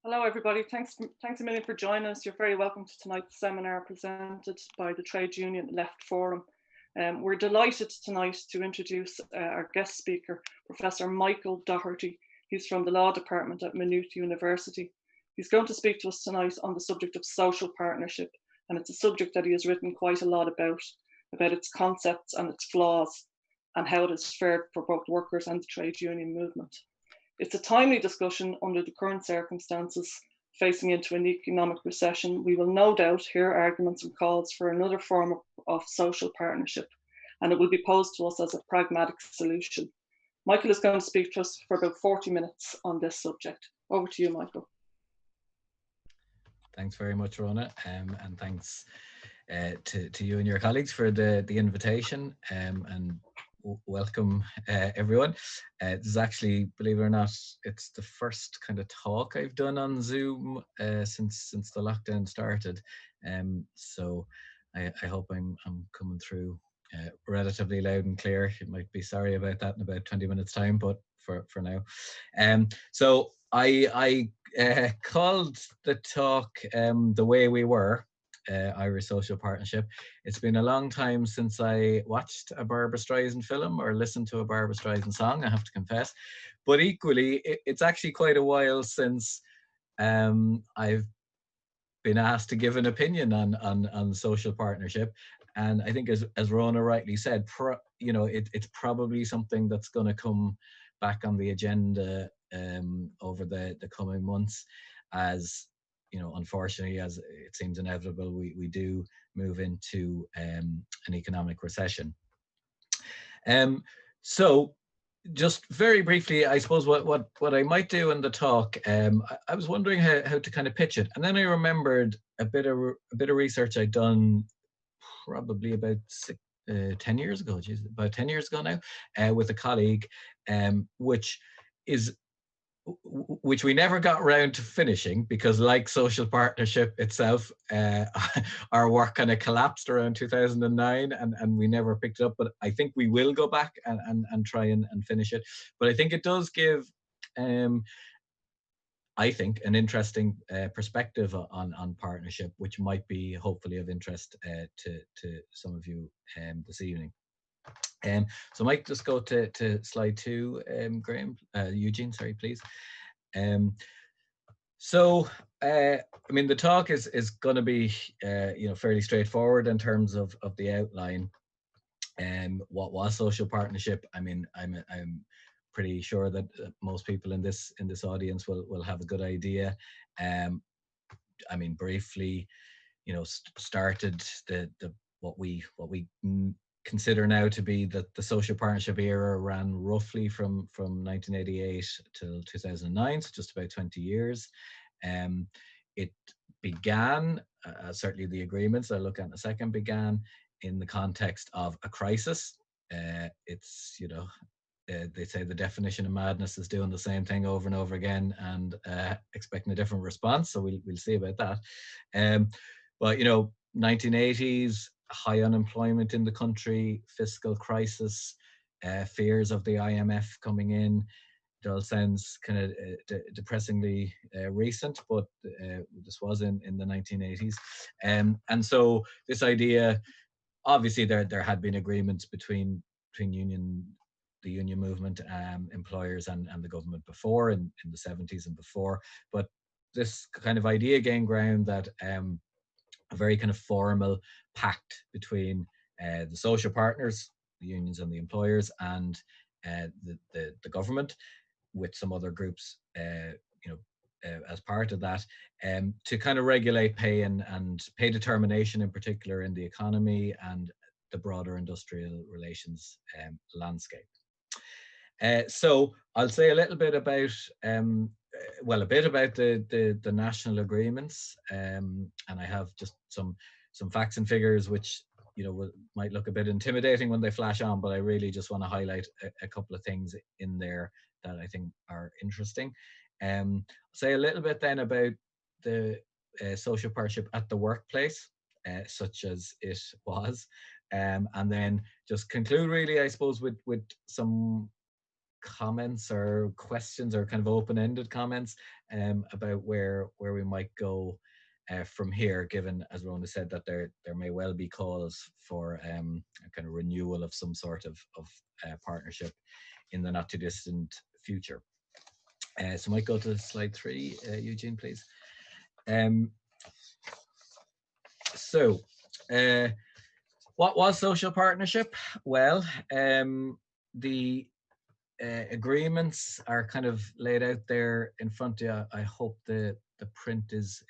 Hello, everybody. Thanks a million for joining us. You're very welcome to tonight's seminar presented by the Trade Union Left Forum. We're delighted tonight to introduce our guest speaker, Professor Michael Doherty. He's from the Law Department at Maynooth University. He's going to speak to us tonight on the subject of social partnership, and it's a subject that he has written quite a lot about its concepts and its flaws, and how it has fared for both workers and the trade union movement. It's a timely discussion under the current circumstances facing into an economic recession. We will no doubt hear arguments and calls for another form of social partnership, and it will be posed to us as a pragmatic solution. Michael is going to speak to us for about 40 minutes on this subject. Over to you, Michael. Thanks very much, Rona, and thanks to you and your colleagues for the invitation, and welcome everyone. This is actually, believe it or not, it's the first kind of talk I've done on Zoom since the lockdown started, so I hope I'm coming through relatively loud and clear. You might be sorry about that in about 20 minutes time, but for now. So I called the talk The Way We Were, Irish Social Partnership. It's been a long time since I watched a Barbra Streisand film or listened to a Barbra Streisand song, I have to confess. But equally, it's actually quite a while since I've been asked to give an opinion on social partnership. And I think, as Rona rightly said, it's probably something that's going to come back on the agenda over the coming months, as unfortunately, as it seems inevitable, we do move into an economic recession. So just very briefly, I suppose what I might do in the talk, I was wondering how to kind of pitch it, and then I remembered a bit of research I'd done probably about 10 years ago, about 10 years ago now, with a colleague, which we never got around to finishing, because like social partnership itself, our work kind of collapsed around 2009 and we never picked it up. But I think we will go back and try and finish it. But I think it does give, I think, an interesting perspective on partnership, which might be hopefully of interest to some of you this evening. So I might just go to slide 2, Graham, Eugene, sorry, please. So I mean, the talk is going to be fairly straightforward in terms of the outline. What was social partnership? I mean, I'm pretty sure that most people in this audience will have a good idea. I mean, briefly, started what we consider now to be the social partnership era ran roughly from 1988 till 2009, so just about 20 years. It began, certainly the agreements I'll look at in a second, began in the context of a crisis. It's, they say the definition of madness is doing the same thing over and over again and expecting a different response, so we'll see about that. But 1980s, high unemployment in the country, fiscal crisis, fears of the IMF coming in. It all sounds kind of depressingly recent, but this was in the 1980s. And so this idea, obviously there had been agreements between the union movement, employers and the government before, in the 70s and before, but this kind of idea gained ground that a very kind of formal pact between the social partners, the unions and the employers, and the government, with some other groups, as part of that, to kind of regulate pay and pay determination in particular in the economy and the broader industrial relations landscape. So I'll say a little bit about, a bit about the national agreements, and I have just some facts and figures which might look a bit intimidating when they flash on, but I really just want to highlight a couple of things in there that I think are interesting. Say a little bit then about the social partnership at the workplace, such as it was, and then just conclude really, I suppose, with some comments or questions or kind of open-ended comments about where we might go from here, given, as Rona said, that there may well be calls for a kind of renewal of some sort of partnership in the not too distant future. So might go to slide 3, Eugene, please. So what was social partnership? Well, the agreements are kind of laid out there in front of you. I hope the print is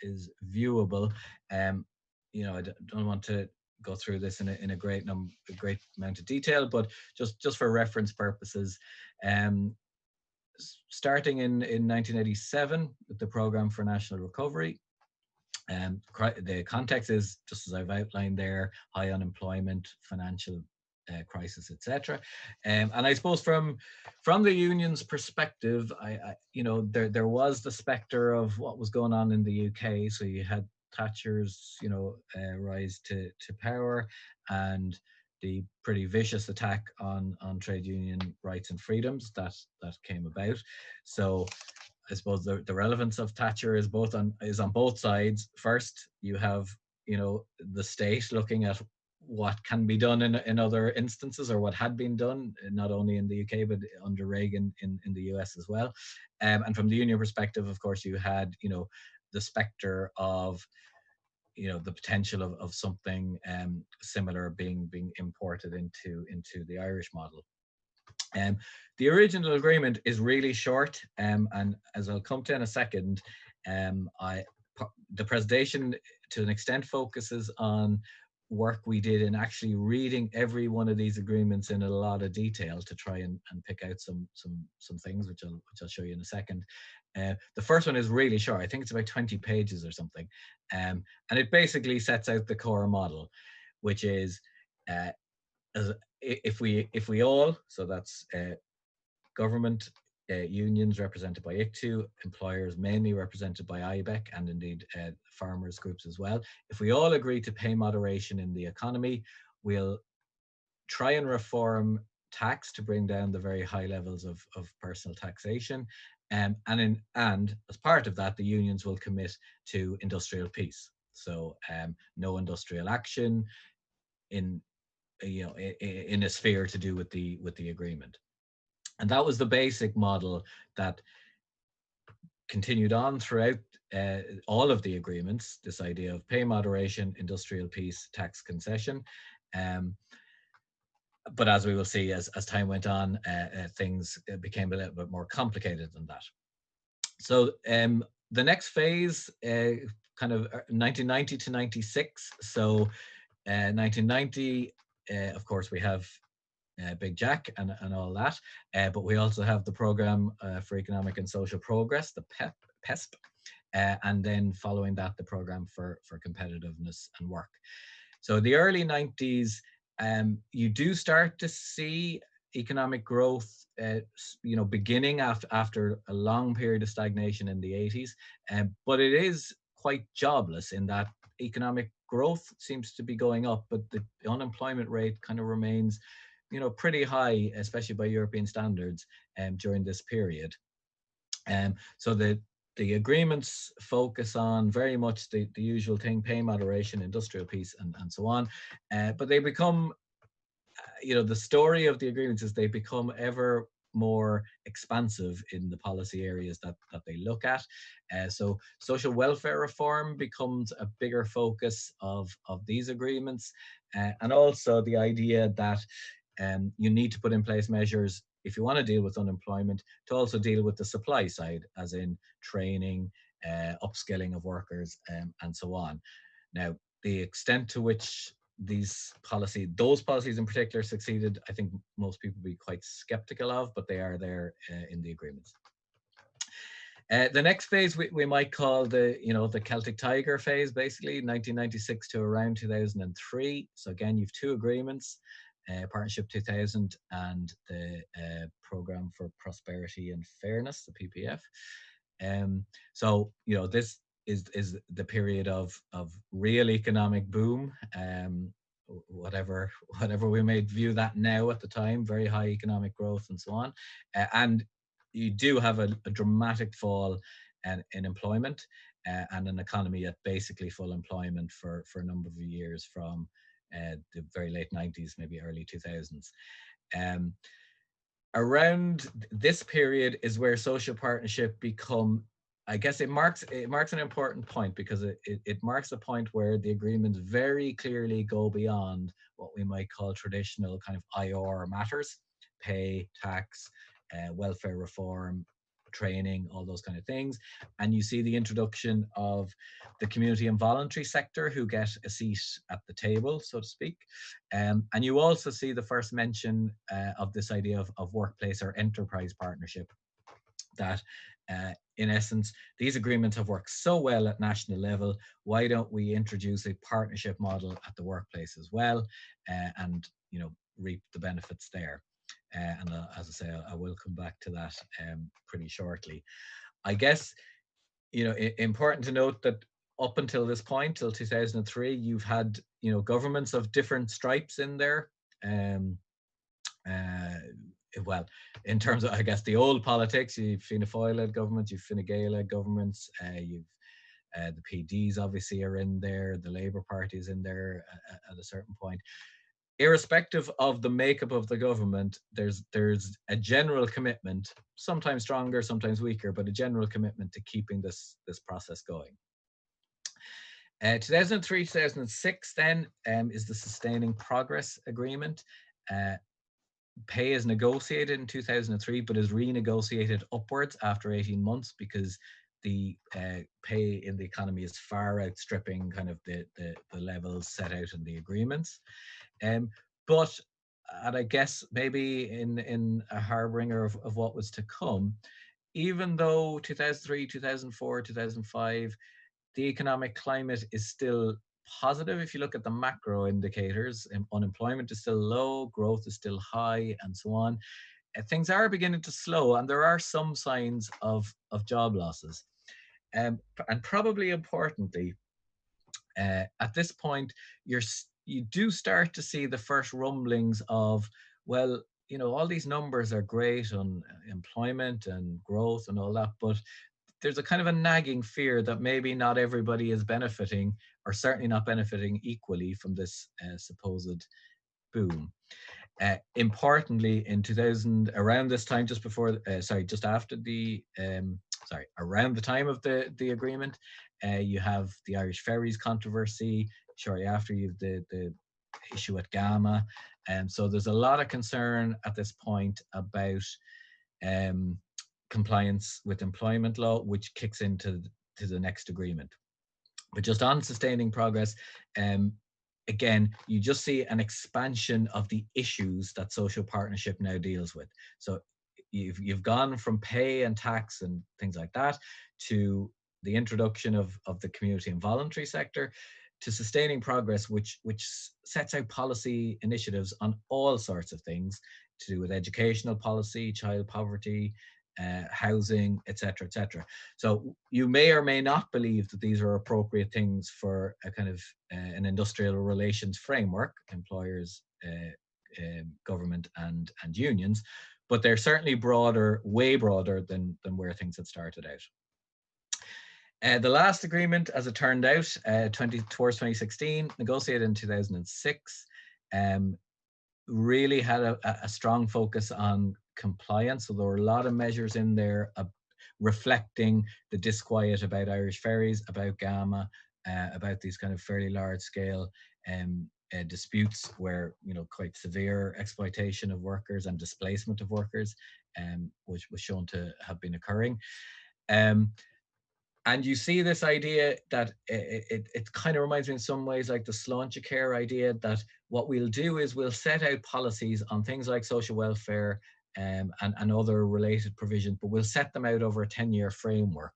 viewable. I don't want to go through this in a great amount of detail, but just for reference purposes, starting in 1987 with the Programme for National Recovery. The context is, just as I've outlined there, high unemployment, financial crisis, etc. And I suppose from the union's perspective, there was the spectre of what was going on in the UK. So you had Thatcher's rise to power, and the pretty vicious attack on trade union rights and freedoms that came about. So I suppose the relevance of Thatcher is on both sides. First, you have the state looking at what can be done in other instances, or what had been done, not only in the UK but under Reagan in the US as well. And from the union perspective, of course, you had the spectre of the potential of something similar being imported into the Irish model. The original agreement is really short, and as I'll come to in a second, the presentation to an extent focuses on work we did in actually reading every one of these agreements in a lot of detail to try and pick out some things, which I'll show you in a second. The first one is really short. I think it's about 20 pages or something, and it basically sets out the core model, which is if we all, so that's government, unions represented by ICTU, employers mainly represented by IBEC, and indeed farmers groups as well. If we all agree to pay moderation in the economy, we'll try and reform tax to bring down the very high levels of personal taxation. And as part of that, the unions will commit to industrial peace. So no industrial action in a sphere to do with the agreement. And that was the basic model that continued on throughout all of the agreements, this idea of pay moderation, industrial peace, tax concession. But as we will see, as time went on, things became a little bit more complicated than that. So the next phase, kind of 1990 to 96. So 1990, of course, we have Big Jack and all that, but we also have the Programme for Economic and Social Progress, the PESP, and then following that, the Programme for Competitiveness and Work. So the early 90s, you do start to see economic growth, beginning after a long period of stagnation in the 80s, but it is quite jobless in that economic growth seems to be going up, but the unemployment rate kind of remains pretty high, especially by European standards, during this period. So the agreements focus on very much the usual thing: pay moderation, industrial peace, and so on. But they become, the story of the agreements is they become ever more expansive in the policy areas that they look at. So social welfare reform becomes a bigger focus of these agreements, and also the idea that you need to put in place measures if you want to deal with unemployment, to also deal with the supply side, as in training, upskilling of workers, and so on. Now, the extent to which those policies in particular succeeded, I think most people would be quite skeptical of, but they are there in the agreements. The next phase we might call the Celtic Tiger phase, basically 1996 to around 2003. So again, you've two agreements, Partnership 2000 and the Programme for Prosperity and Fairness, the PPF. So this is the period of real economic boom. Whatever we may view that now, at the time, very high economic growth and so on, and you do have a dramatic fall in employment, and an economy at basically full employment for a number of years from the very late 90s, maybe early 2000s. Around this period is where social partnership become, I guess it marks an important point, because it marks a point where the agreements very clearly go beyond what we might call traditional kind of IR matters: pay, tax, welfare reform, training, all those kind of things. And you see the introduction of the community and voluntary sector, who get a seat at the table, so to speak. And you also see the first mention of this idea of workplace or enterprise partnership, that in essence, these agreements have worked so well at national level, why don't we introduce a partnership model at the workplace as well, and reap the benefits there. And as I say, I will come back to that pretty shortly. I guess important to note that up until this point, till 2003, you've had governments of different stripes in there. Well, in terms of, I guess, the old politics, you've Fianna Fáil-led governments, you've Fine Gael-led governments, you've the PDs obviously are in there, the Labour Party is in there at a certain point. Irrespective of the makeup of the government, there's a general commitment, sometimes stronger, sometimes weaker, but a general commitment to keeping this process going. 2003-2006 then is the Sustaining Progress Agreement. Pay is negotiated in 2003, but is renegotiated upwards after 18 months, because the pay in the economy is far outstripping kind of the levels set out in the agreements. But and I guess maybe in a harbinger of what was to come, even though 2003, 2004, 2005, the economic climate is still positive. If you look at the macro indicators, unemployment is still low, growth is still high, and so on. Things are beginning to slow, and there are some signs of job losses. And probably importantly, at this point, you do start to see the first rumblings of, well, all these numbers are great on employment and growth and all that, but there's a kind of a nagging fear that maybe not everybody is benefiting, or certainly not benefiting equally, from this supposed boom. Importantly, in 2000, around this time, just after the, around the time of the agreement, you have the Irish ferries controversy. Shortly after, you have the issue at Gamma. So there's a lot of concern at this point about compliance with employment law, which kicks into the next agreement. But just on Sustaining Progress, again, you just see an expansion of the issues that social partnership now deals with. So you've gone from pay and tax and things like that, to the introduction of the community and voluntary sector, to Sustaining Progress, which sets out policy initiatives on all sorts of things to do with educational policy, child poverty, housing, etc., etc. So you may or may not believe that these are appropriate things for a kind of an industrial relations framework, employers, government, and unions, but they're certainly broader, way broader than where things had started out. The last agreement, as it turned out, towards 2016, negotiated in 2006, really had a strong focus on compliance. So there were a lot of measures in there reflecting the disquiet about Irish ferries, about Gamma, about these kind of fairly large scale disputes where, you know, quite severe exploitation of workers and displacement of workers, which was shown to have been occurring. And you see this idea that it kind of reminds me in some ways like the Sláinte Care idea, that what we'll do is we'll set out policies on things like social welfare and other related provisions, but we'll set them out over a 10-year framework.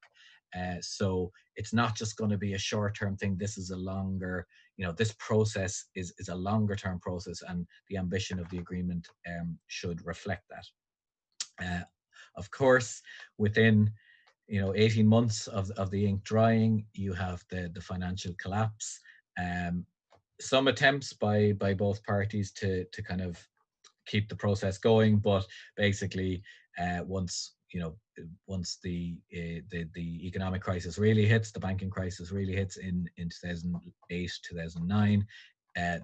So it's not just going to be a short-term thing. This is a longer, you know, this process is a longer-term process, and the ambition of the agreement should reflect that. Of course, within 18 months of the ink drying, you have the financial collapse. Some attempts by both parties to kind of keep the process going, but basically once the economic crisis really hits, the banking crisis really hits in 2008, 2009,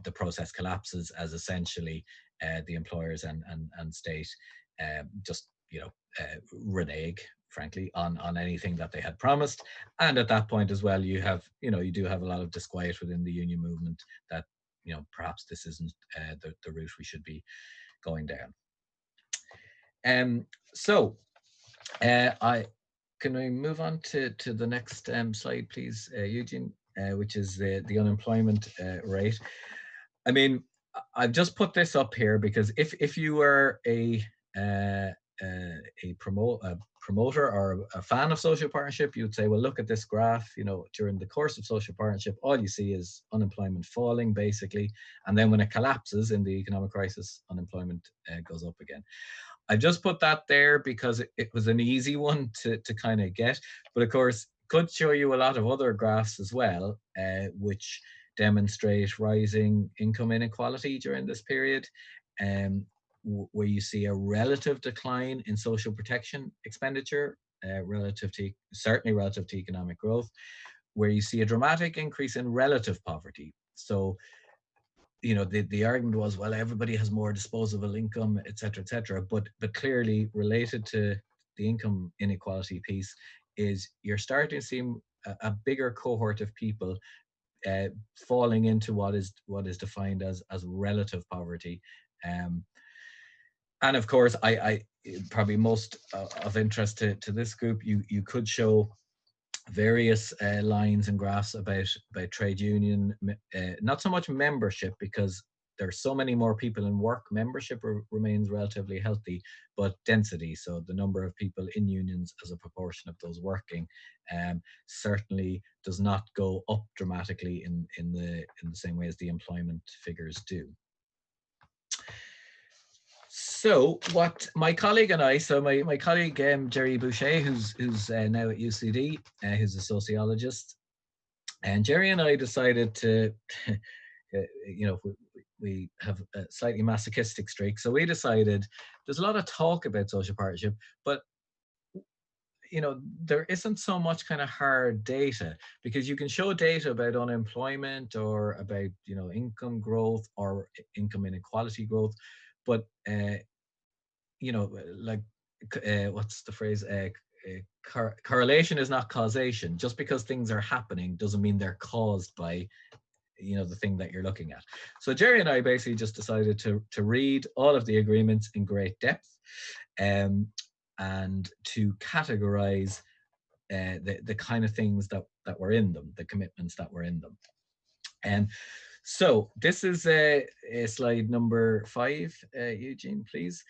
the process collapses, as essentially the employers and state just renege, frankly, on anything that they had promised. And at that point as well, you do have a lot of disquiet within the union movement that perhaps this isn't the route we should be going down. So can we move on to the next slide, please, Eugene, which is the unemployment rate. I mean, I've just put this up here because if you were a promoter or a fan of social partnership, you'd say, well, look at this graph. During the course of social partnership, all you see is unemployment falling, basically, and then when it collapses in the economic crisis, unemployment goes up again. I just put that there because it was an easy one to kind of get, but of course could show you a lot of other graphs as well, which demonstrate rising income inequality during this period, where you see a relative decline in social protection expenditure, certainly relative to economic growth, where you see a dramatic increase in relative poverty. So the argument was, well, everybody has more disposable income, et cetera, but clearly related to the income inequality piece is you're starting to see a bigger cohort of people falling into what is defined as relative poverty. And of course, I probably most of interest to this group, you could show various lines and graphs about trade union, not so much membership, because there's so many more people in work. Membership remains relatively healthy, but density, so the number of people in unions as a proportion of those working, certainly does not go up dramatically in the same way as the employment figures do. So what my colleague and I, my colleague Jerry Boucher, who's now at UCD, who's a sociologist, and Jerry and I decided to, we have a slightly masochistic streak, so we decided there's a lot of talk about social partnership, but there isn't so much kind of hard data, because you can show data about unemployment or about income growth or income inequality growth, but what's the phrase? Correlation is not causation. Just because things are happening doesn't mean they're caused by the thing that you're looking at. So Jerry and I basically just decided to read all of the agreements in great depth, and to categorize the kind of things that were in them, the commitments that were in them. And so this is a slide number 5, Eugene, please.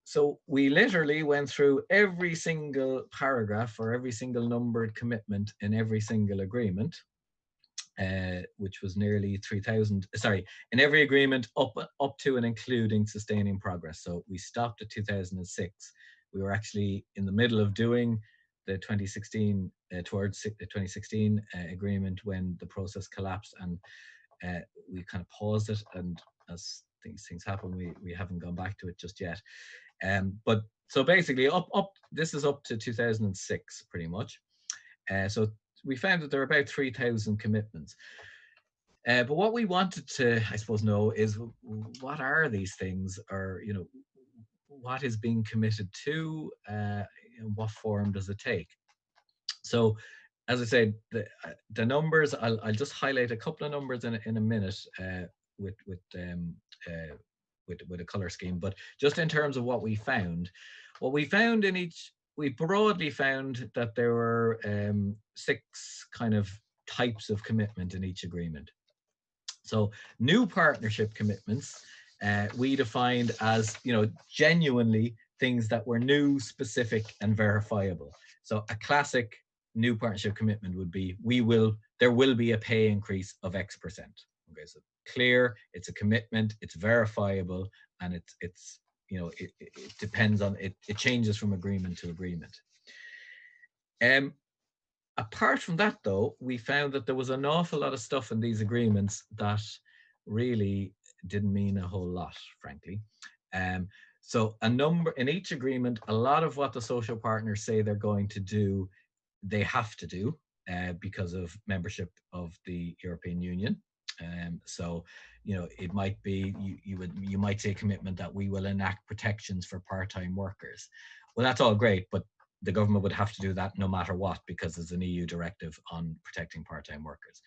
So we literally went through every single paragraph or every single numbered commitment in every single agreement, which was nearly 3,000, in every agreement up to and including sustaining progress. So we stopped at 2006. We were actually in the middle of doing the 2016, towards the 2016 agreement when the process collapsed, and we kind of paused it, and as things happen, we haven't gone back to it just yet. But so basically this is up to 2006 pretty much. So we found that there are about 3,000 commitments. But what we wanted to, I suppose, know is what are these things, or what is being committed to, in what form does it take? So as I said, the numbers, I'll just highlight a couple of numbers in a minute with a color scheme. But just in terms of what we found in each, we broadly found that there were 6 kind of types of commitment in each agreement. So new partnership commitments, we defined as, genuinely things that were new, specific, and verifiable. So a classic new partnership commitment would be, there will be a pay increase of X%. Okay, so clear, it's a commitment, it's verifiable, and it's it depends on it. It changes from agreement to agreement. Apart from that, though, we found that there was an awful lot of stuff in these agreements that really didn't mean a whole lot, frankly. So a number in each agreement, a lot of what the social partners say they're going to do, they have to do because of membership of the European Union. So, it might be, you might say a commitment that we will enact protections for part-time workers. Well, that's all great, but the government would have to do that no matter what, because there's an EU directive on protecting part-time workers.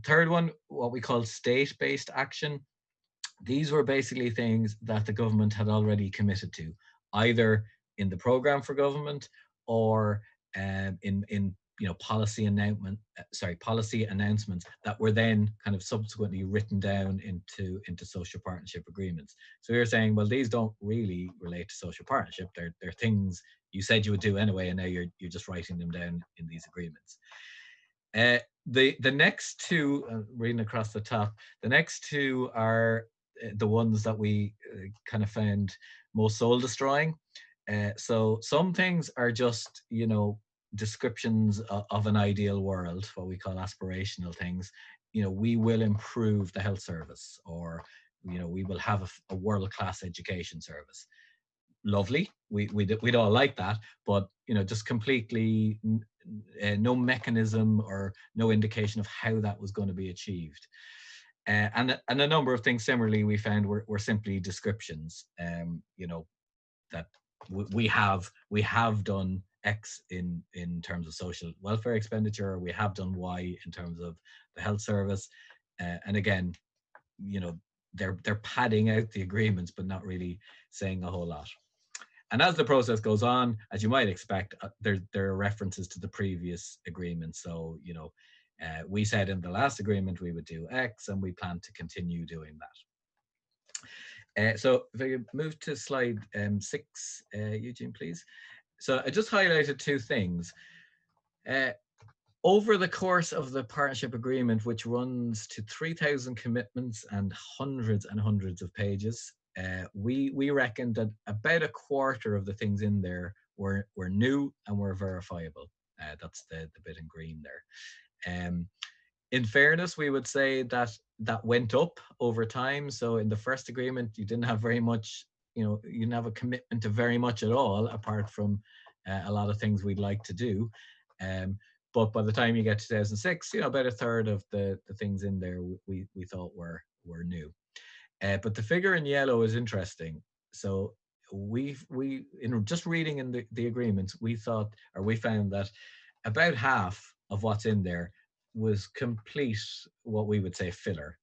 Third one, what we call state-based action. These were basically things that the government had already committed to, either in the program for government or in policy announcements that were then kind of subsequently written down into social partnership agreements. So you're saying, well, these don't really relate to social partnership. They're things you said you would do anyway, and now you're just writing them down in these agreements. The next two, reading across the top, the next two are the ones that we kind of found most soul destroying. So some things are just, descriptions of an ideal world, what we call aspirational things. We will improve the health service, or, we will have a world-class education service. Lovely, we'd all like that, but just completely no mechanism or no indication of how that was going to be achieved. And a number of things similarly we found were simply descriptions. That we have done X in terms of social welfare expenditure, or we have done Y in terms of the health service, and again, they're padding out the agreements but not really saying a whole lot. And as the process goes on, as you might expect, there are references to the previous agreement. So, we said in the last agreement we would do X, and we plan to continue doing that. So if I could move to slide 6, Eugene, please. So I just highlighted 2 things. Over the course of the partnership agreement, which runs to 3,000 commitments and hundreds of pages, we reckoned that about a quarter of the things in there were new and were verifiable. That's the bit in green there. In fairness, we would say that went up over time. So in the first agreement, you didn't have very much, you didn't have a commitment to very much at all, apart from a lot of things we'd like to do. But by the time you get to 2006, about a third of the things in there we thought were new. But the figure in yellow is interesting. So we in just reading in the agreements, we found that about half of what's in there was complete, what we would say, filler,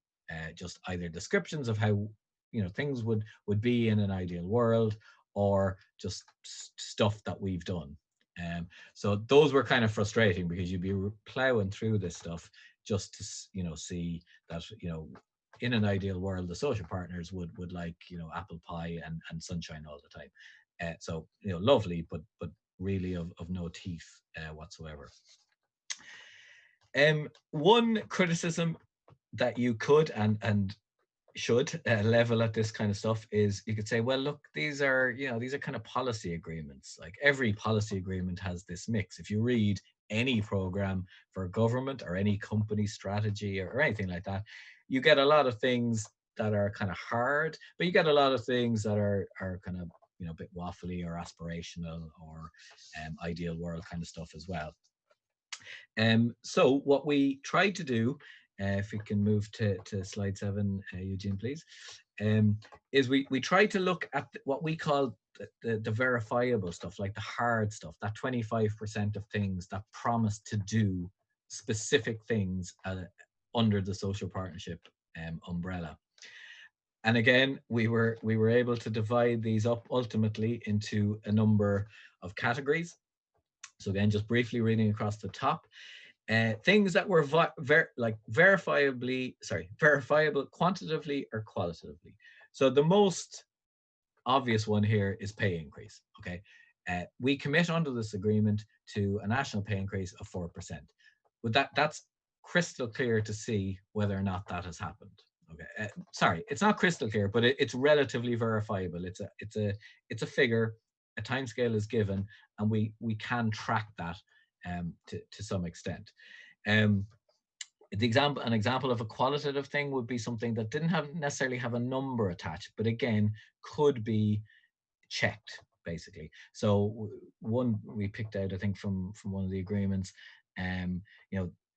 just either descriptions of how things would be in an ideal world, or just stuff that we've done. So those were kind of frustrating, because you'd be plowing through this stuff just to see that in an ideal world the social partners would like apple pie and sunshine all the time. So lovely, but really of no teeth whatsoever. One criticism that you could and should level at this kind of stuff is, you could say, well, look, these are kind of policy agreements. Like, every policy agreement has this mix. If you read any program for government or any company strategy or anything like that, you get a lot of things that are kind of hard, but you get a lot of things that are kind of a bit waffly or aspirational or ideal world kind of stuff as well. So what we tried to do, if we can move to slide 7, Eugene, please, is we tried to look at what we call the verifiable stuff, like the hard stuff, that 25% of things that promise to do specific things under the social partnership umbrella. And again, we were able to divide these up ultimately into a number of categories. So again, just briefly reading across the top, things that were verifiable quantitatively or qualitatively. So the most obvious one here is pay increase. Okay, we commit under this agreement to a national pay increase of 4%. But that's crystal clear to see whether or not that has happened. Okay, sorry, it's not crystal clear, but it's relatively verifiable. It's a figure. A timescale is given, and we can track that to some extent. An example of a qualitative thing would be something that didn't necessarily have a number attached, but again could be checked basically. So one we picked out, I think, from one of the agreements,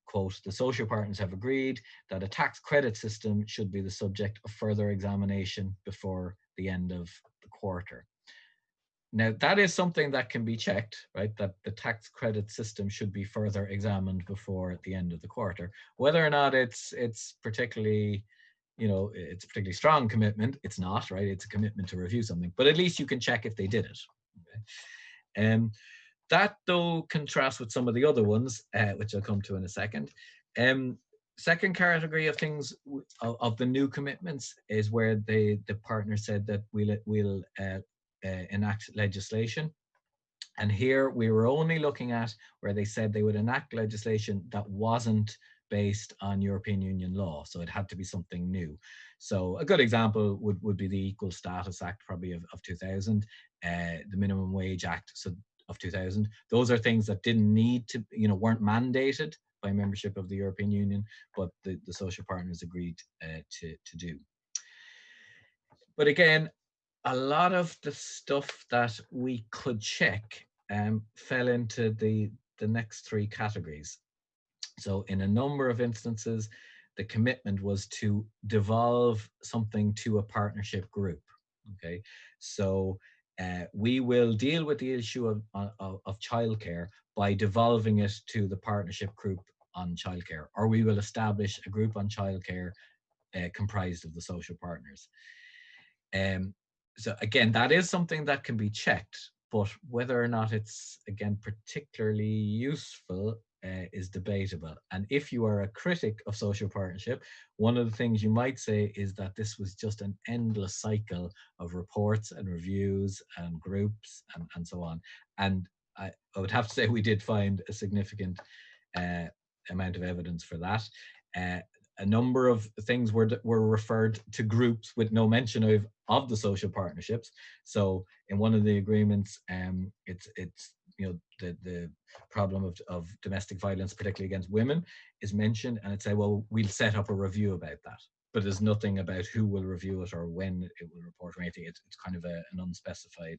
quote, the social partners have agreed that a tax credit system should be the subject of further examination before the end of the quarter. Now, that is something that can be checked, right? That the tax credit system should be further examined before the end of the quarter. Whether or not it's particularly, it's a particularly strong commitment, it's not, right? It's a commitment to review something, but at least you can check if they did it. Okay? That, though, contrasts with some of the other ones, which I'll come to in a second. Second category of things of the new commitments is where the partner said that we'll enact legislation. And here we were only looking at where they said they would enact legislation that wasn't based on European Union law. So it had to be something new. So a good example would be the Equal Status Act, probably of 2000, the Minimum Wage Act of 2000. Those are things that didn't need to, weren't mandated by membership of the European Union, but the social partners agreed to do. But again, a lot of the stuff that we could check fell into the next three categories. So in a number of instances, the commitment was to devolve something to a partnership group. Okay, so we will deal with the issue of childcare by devolving it to the partnership group on childcare, or we will establish a group on childcare comprised of the social partners. So again, that is something that can be checked, but whether or not it's, again, particularly useful is debatable. And if you are a critic of social partnership, one of the things you might say is that this was just an endless cycle of reports and reviews and groups and so on. And I would have to say we did find a significant amount of evidence for that. A number of things were referred to groups with no mention of the social partnerships. So in one of the agreements, it's the problem of domestic violence, particularly against women, is mentioned, and it say, well, we'll set up a review about that. But there's nothing about who will review it or when it will report or anything. It's kind of an unspecified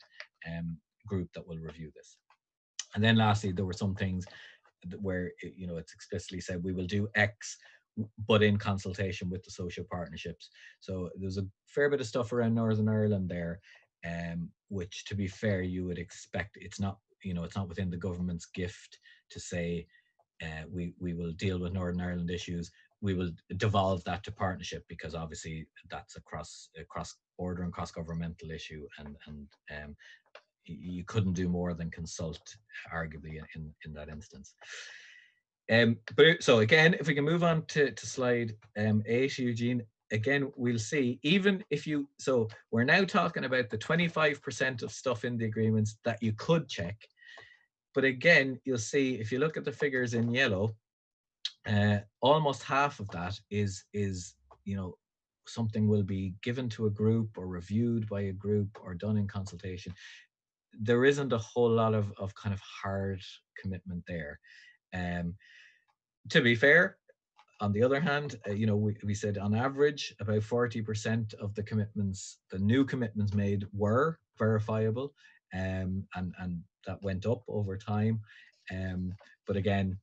group that will review this. And then lastly, there were some things where it's explicitly said we will do X, but in consultation with the social partnerships. So there's a fair bit of stuff around Northern Ireland there, which, to be fair, you would expect. It's not within the government's gift to say we will deal with Northern Ireland issues. We will devolve that to partnership, because obviously that's a cross border and cross governmental issue, and you couldn't do more than consult, arguably, in that instance. But so again, if we can move on to slide 8, Eugene, again, we'll see, even if so we're now talking about the 25% of stuff in the agreements that you could check. But again, you'll see, if you look at the figures in yellow, almost half of that is something will be given to a group or reviewed by a group or done in consultation. There isn't a whole lot of kind of hard commitment there. To be fair, on the other hand, we said on average about 40% of the commitments, the new commitments made, were verifiable, and that went up over time. But again,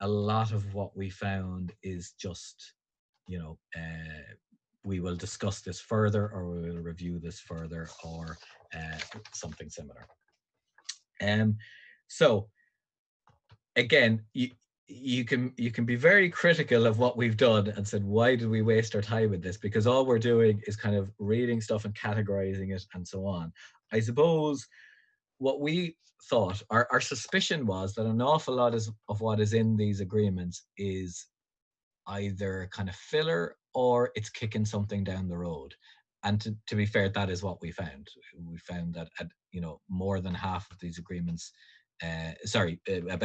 a lot of what we found is just we will discuss this further, or we will review this further, or something similar. So again, you can be very critical of what we've done and said, why did we waste our time with this? Because all we're doing is kind of reading stuff and categorizing it and so on. I suppose what we thought, our suspicion was that an awful lot of what is in these agreements is either kind of filler or it's kicking something down the road. And to be fair, that is what we found. We found that more than half of these agreements, about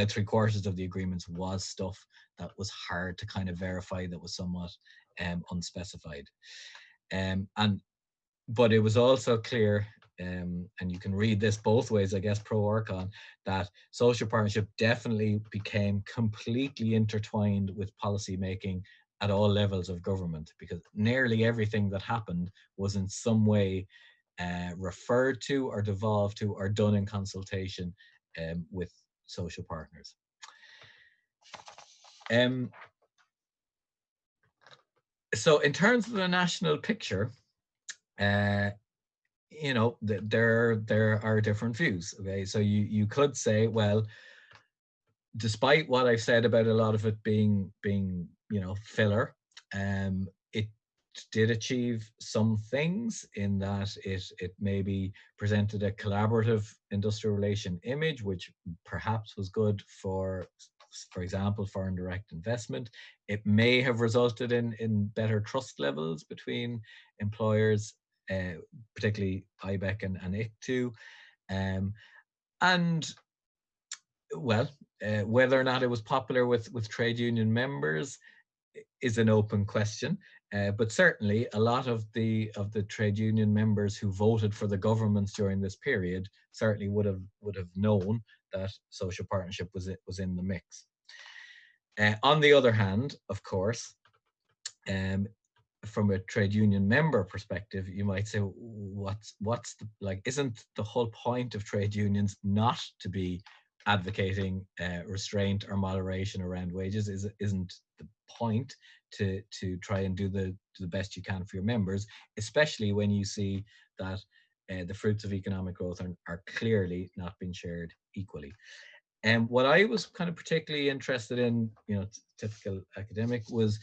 3/4 of the agreements was stuff that was hard to kind of verify, that was somewhat unspecified. But it was also clear, and you can read this both ways, I guess, pro or con, that social partnership definitely became completely intertwined with policy making at all levels of government, because nearly everything that happened was in some way referred to or devolved to or done in consultation with social partners. So in terms of the national picture, there are different views. Okay, so you could say, well, despite what I've said about a lot of it being filler, it did achieve some things in that it maybe presented a collaborative industrial relation image, which perhaps was good for example, foreign direct investment. It may have resulted in better trust levels between employers, particularly IBEC and ICTU. And well, whether or not it was popular with trade union members is an open question. But certainly a lot of the trade union members who voted for the governments during this period certainly would have known that social partnership was in the mix. On the other hand, of course, from a trade union member perspective, you might say, isn't the whole point of trade unions not to be advocating restraint or moderation around wages? Isn't the point to try and do the best you can for your members, especially when you see that the fruits of economic growth are clearly not being shared equally? And what I was kind of particularly interested in, typical academic, was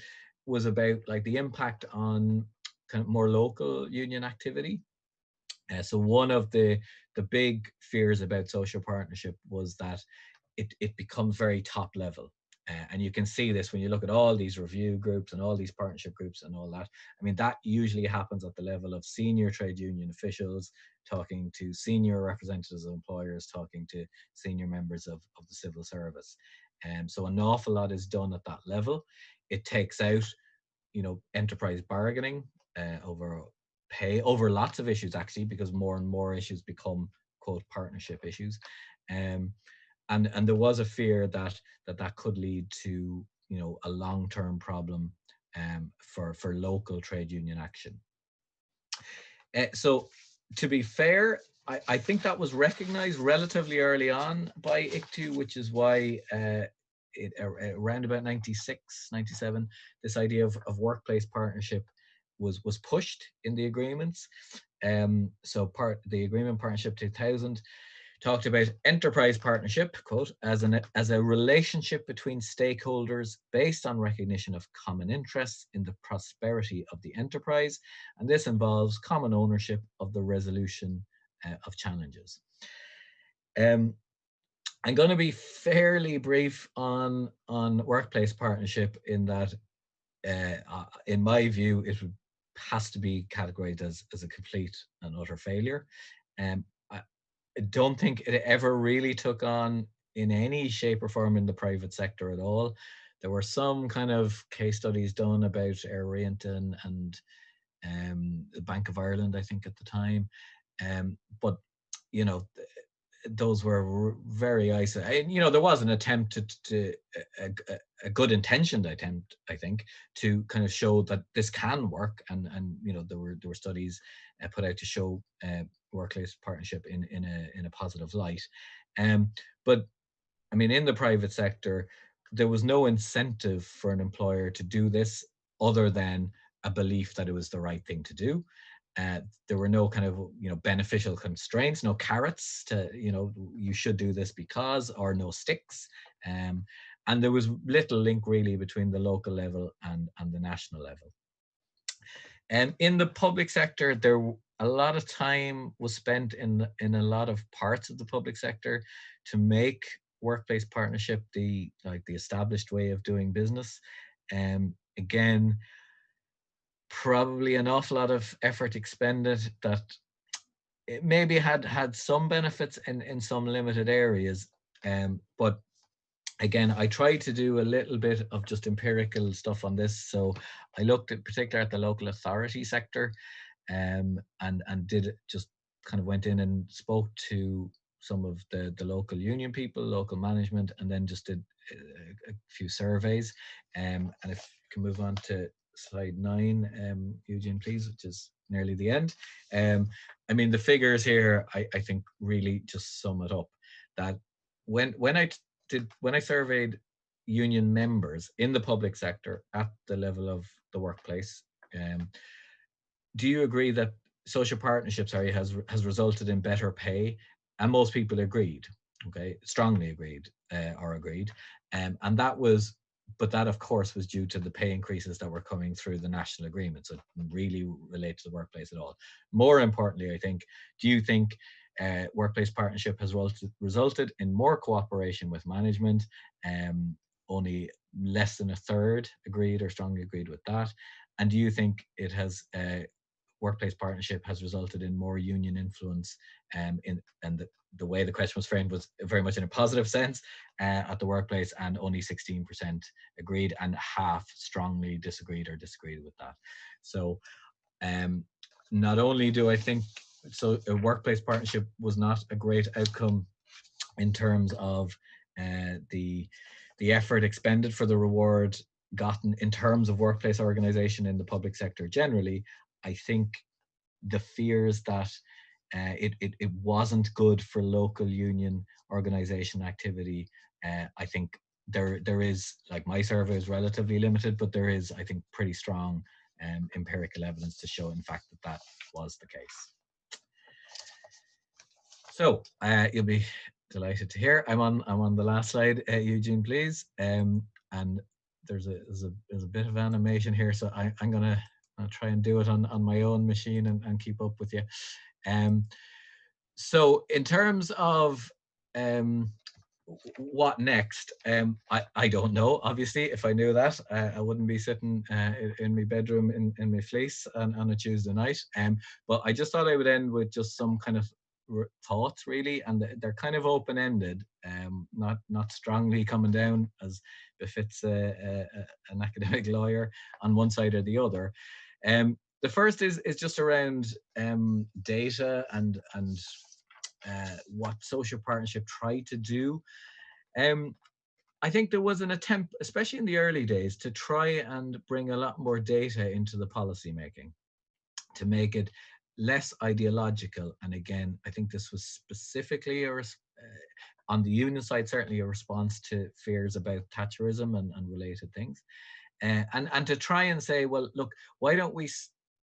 about like the impact on kind of more local union activity. So one of the big fears about social partnership was that it becomes very top level. And you can see this when you look at all these review groups and all these partnership groups and all that. I mean, that usually happens at the level of senior trade union officials, talking to senior representatives of employers, talking to senior members of the civil service. So an awful lot is done at that level. It takes out, enterprise bargaining over pay, over lots of issues actually, because more and more issues become, quote, partnership issues. And there was a fear that could lead to a long-term problem for local trade union action. So to be fair, I think that was recognized relatively early on by ICTU, which is why around about 96, 97, this idea of workplace partnership was pushed in the agreements. So the agreement Partnership 2000 talked about enterprise partnership, quote, as a relationship between stakeholders based on recognition of common interests in the prosperity of the enterprise, and this involves common ownership of the resolution of challenges. I'm going to be fairly brief on workplace partnership, in that, in my view, it has to be categorized as a complete and utter failure. I don't think it ever really took on in any shape or form in the private sector at all. There were some kind of case studies done about Air Rienton and the Bank of Ireland, I think, at the time. But, those were very isolated. There was an attempt a good intentioned attempt, I think, to kind of show that this can work, and there were studies put out to show workplace partnership in a positive light. But I mean, in the private sector, there was no incentive for an employer to do this other than a belief that it was the right thing to do. There were no kind of, beneficial constraints, no carrots to, you should do this because, or no sticks. And there was little link really between the local level and the national level. And in the public sector, a lot of time was spent in a lot of parts of the public sector to make workplace partnership the established way of doing business. Again, probably an awful lot of effort expended that it maybe had some benefits in some limited areas. But again, I tried to do a little bit of just empirical stuff on this. So I looked at particularly at the local authority sector, and did just kind of went in and spoke to some of the local union people, local management, and then just did a few surveys. And if you can move on to slide 9, Eugene, please, which is nearly the end. I mean, the figures here, I think really just sum it up. That when I surveyed union members in the public sector at the level of the workplace, do you agree that social partnership, has resulted in better pay? And most people agreed, okay, strongly agreed, and that was, but that of course was due to the pay increases that were coming through the national agreement. So it didn't really relate to the workplace at all. More importantly, I think, do you think workplace partnership has resulted in more cooperation with management? Only less than a third agreed or strongly agreed with that. And do you think it has workplace partnership has resulted in more union influence, and the way the question was framed was very much in a positive sense at the workplace, and only 16% agreed and half strongly disagreed with that. So not only do I think a workplace partnership was not a great outcome in terms of the effort expended for the reward gotten in terms of workplace organization in the public sector generally, I think the fears that it wasn't good for local union organization activity, I think there is, like, my survey is relatively limited, but there is, I think, pretty strong empirical evidence to show, in fact, that was the case. So you'll be delighted to hear I'm on the last slide, Eugene, please. And there's a bit of animation here, so I'm gonna try and do it on my own machine and keep up with you. So in terms of what next, I don't know. Obviously, if I knew that, I wouldn't be sitting in my bedroom in my fleece on a Tuesday night. But I just thought I would end with just some kind of thoughts, really, and they're kind of open-ended, not strongly coming down as befits an academic lawyer on one side or the other. The first is just around data and what social partnership tried to do. I think there was an attempt, especially in the early days, to try and bring a lot more data into the policy making, to make it less ideological. And again, I think this was specifically on the union side, certainly a response to fears about Thatcherism and related things. And to try and say, well, look, why don't we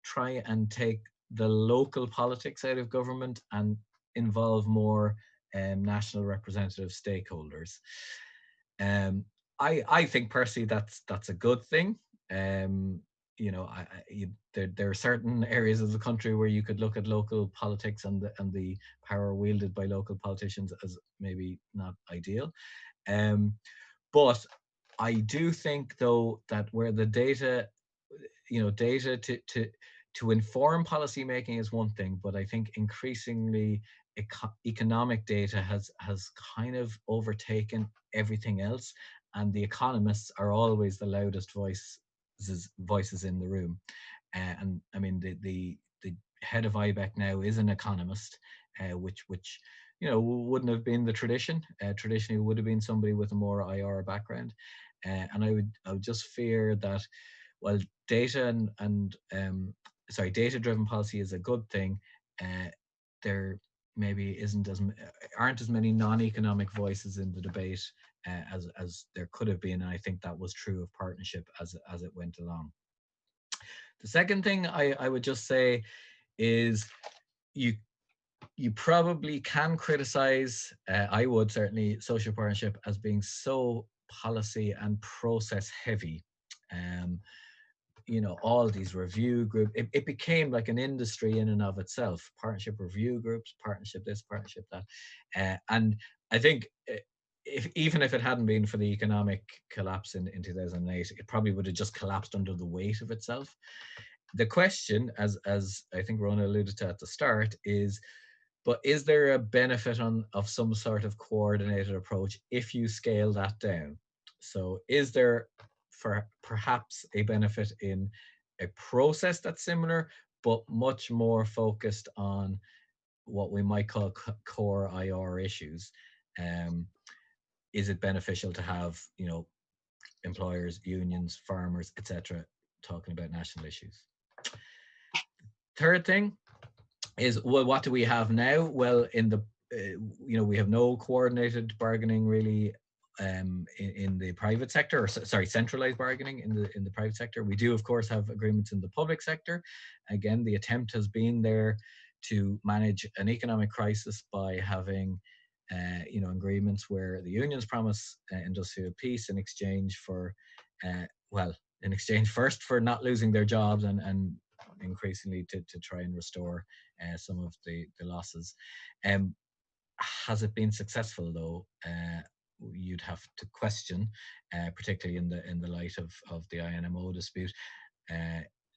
try and take the local politics out of government and involve more national representative stakeholders? I think personally that's a good thing. You know, there are certain areas of the country where you could look at local politics and the power wielded by local politicians as maybe not ideal. But I do think, though, that where the data, data to inform policy making is one thing, but I think increasingly economic data has kind of overtaken everything else, and the economists are always the loudest voices in the room. And I mean, the head of IBEC now is an economist, which wouldn't have been the tradition. Traditionally, would have been somebody with a more IR background. And I would just fear that, while data data-driven policy is a good thing, there maybe aren't as many non-economic voices in the debate as there could have been. And I think that was true of partnership as it went along. The second thing I would just say is you probably can criticize, I would certainly, social partnership as being so policy and process heavy. Um, all these review group, it became like an industry in and of itself. Partnership review groups, partnership this, partnership that, and I think even if it hadn't been for the economic collapse in 2008, it probably would have just collapsed under the weight of itself. The question, as I think Rona alluded to at the start, is, but is there a benefit of some sort of coordinated approach if you scale that down? So is there perhaps a benefit in a process that's similar, but much more focused on what we might call core IR issues? Is it beneficial to have, employers, unions, farmers, etc., talking about national issues? Third thing is, well, what do we have now? Well, in the we have no coordinated bargaining really in the private sector, or sorry, centralized bargaining in the private sector. We do, of course, have agreements in the public sector. Again, the attempt has been there to manage an economic crisis by having agreements where the unions promise industrial peace in exchange for in exchange first for not losing their jobs, and increasingly to try and restore some of the losses. Has it been successful though? You'd have to question, particularly in the light of the INMO dispute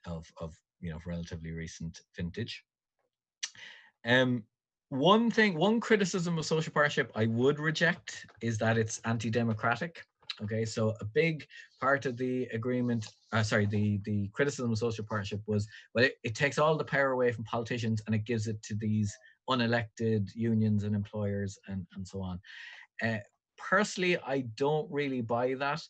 of relatively recent vintage. One criticism of social partnership I would reject is that it's anti-democratic. Okay, so a big part of the agreement, the criticism of social partnership was, well, it takes all the power away from politicians and it gives it to these unelected unions and employers and so on. Personally, I don't really buy that.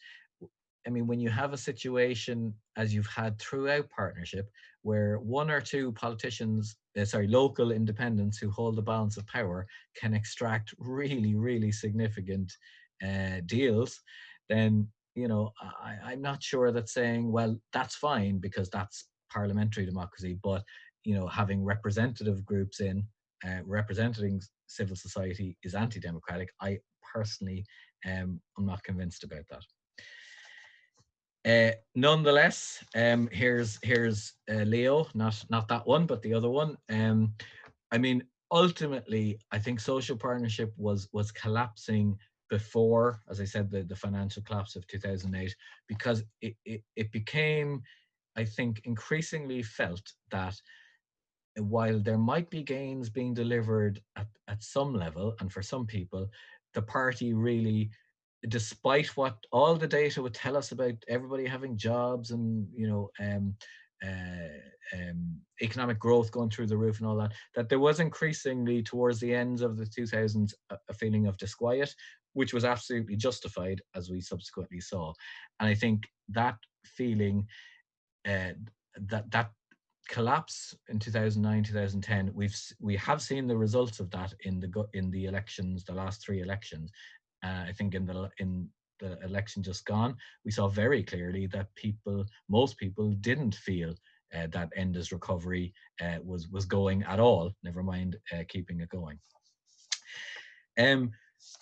I mean, when you have a situation, as you've had throughout partnership, where one or two politicians, local independents who hold the balance of power can extract really, really significant deals, then, I'm not sure that saying, well, that's fine because that's parliamentary democracy, but, having representative groups in, representing civil society is anti-democratic. I personally am not convinced about that. Nonetheless, here's Leo, not that one, but the other one. I mean, ultimately, I think social partnership was collapsing before, as I said, the financial collapse of 2008, because it became, I think, increasingly felt that while there might be gains being delivered at some level, and for some people, the party really, despite what all the data would tell us about everybody having jobs and economic growth going through the roof and all that there was increasingly towards the ends of the 2000s a feeling of disquiet, which was absolutely justified, as we subsequently saw. And I think that feeling, that collapse in 2009, 2010, we have seen the results of that in the elections, the last three elections. I think in the election just gone, we saw very clearly that most people didn't feel that Enda's recovery was going at all, never mind keeping it going.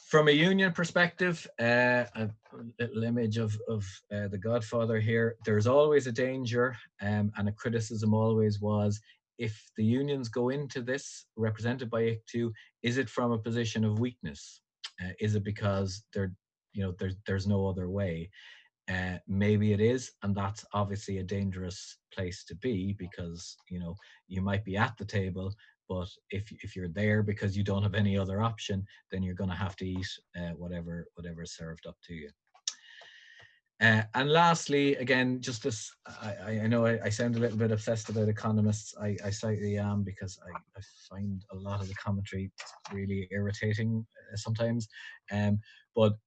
From a union perspective, a little image of the Godfather here, there's always a danger, and a criticism always was, if the unions go into this, represented by ICTU, is it from a position of weakness? Is it because there's no other way? Maybe it is, and that's obviously a dangerous place to be, because you might be at the table, but if you're there because you don't have any other option, then you're going to have to eat whatever's served up to you. And lastly, again, just this, I know I sound a little bit obsessed about economists. I slightly am, because I find a lot of the commentary really irritating sometimes. But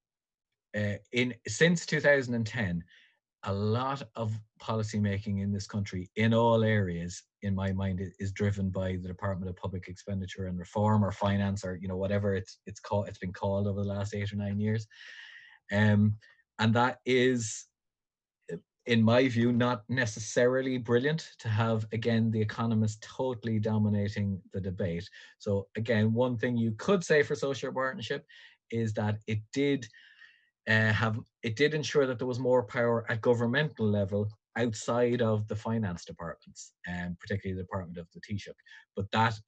since 2010, a lot of policy making in this country, in all areas, in my mind, is driven by the Department of Public Expenditure and Reform, or Finance, or whatever it's been called over the last 8 or 9 years, and that is in my view, not necessarily brilliant to have, again, the economists totally dominating the debate. So again, one thing you could say for social partnership is that it did ensure that there was more power at governmental level outside of the finance departments, and particularly the Department of the Taoiseach. But that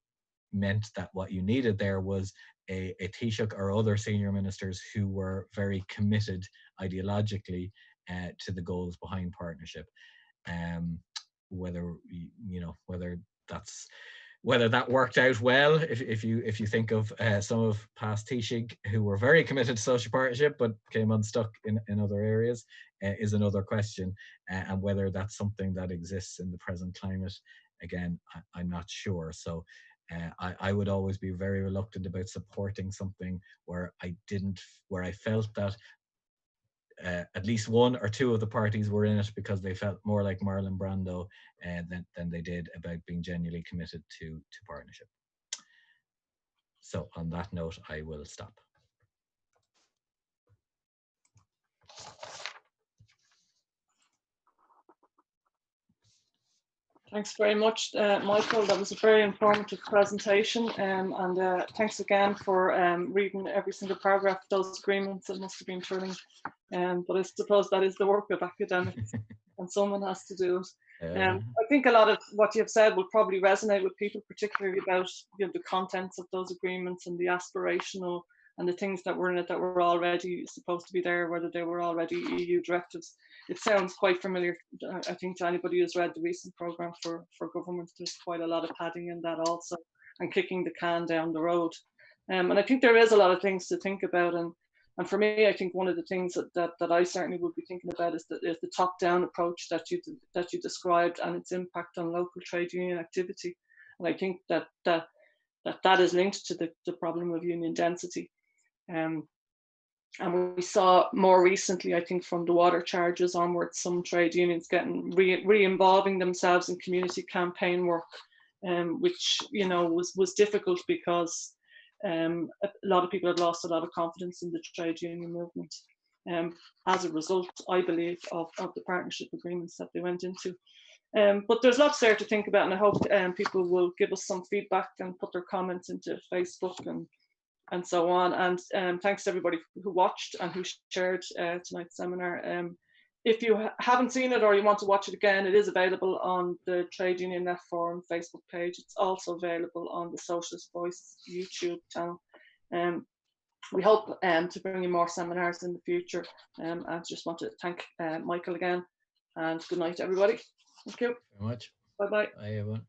meant that what you needed there was a Taoiseach or other senior ministers who were very committed ideologically to the goals behind partnership. Whether whether that worked out well, if you think of some of past Taoiseach who were very committed to social partnership but came unstuck in other areas, is another question, and whether that's something that exists in the present climate, again, I'm not sure. So I would always be very reluctant about supporting something where I felt that at least one or two of the parties were in it because they felt more like Marlon Brando than they did about being genuinely committed to partnership. So on that note, I will stop. Thanks very much, Michael. That was a very informative presentation, and thanks again for reading every single paragraph of those agreements. It must have been thrilling, but I suppose that is the work of academics, and someone has to do it. I think a lot of what you've said will probably resonate with people, particularly about the contents of those agreements and the aspirational and the things that were in it that were already supposed to be there, whether they were already EU directives. It sounds quite familiar, I think, to anybody who's read the recent programme for government. There's quite a lot of padding in that also, and kicking the can down the road. And I think there is a lot of things to think about. And for me, I think one of the things that I certainly would be thinking about is the top-down approach that you described, and its impact on local trade union activity. And I think that is linked to the problem of union density. And we saw more recently, I think, from the water charges onwards, some trade unions getting re-involving themselves in community campaign work, which was difficult because a lot of people had lost a lot of confidence in the trade union movement as a result, I believe, of the partnership agreements that they went into. But there's lots there to think about, and I hope people will give us some feedback and put their comments into Facebook and so on. And thanks to everybody who watched and who shared tonight's seminar. If you haven't seen it or you want to watch it again, it is available on the Trade Union Net Forum Facebook page. It's also available on the Socialist Voice YouTube channel. We hope to bring you more seminars in the future. I just want to thank Michael again, and good night, everybody. Thank you very much. Bye-bye. Bye, everyone.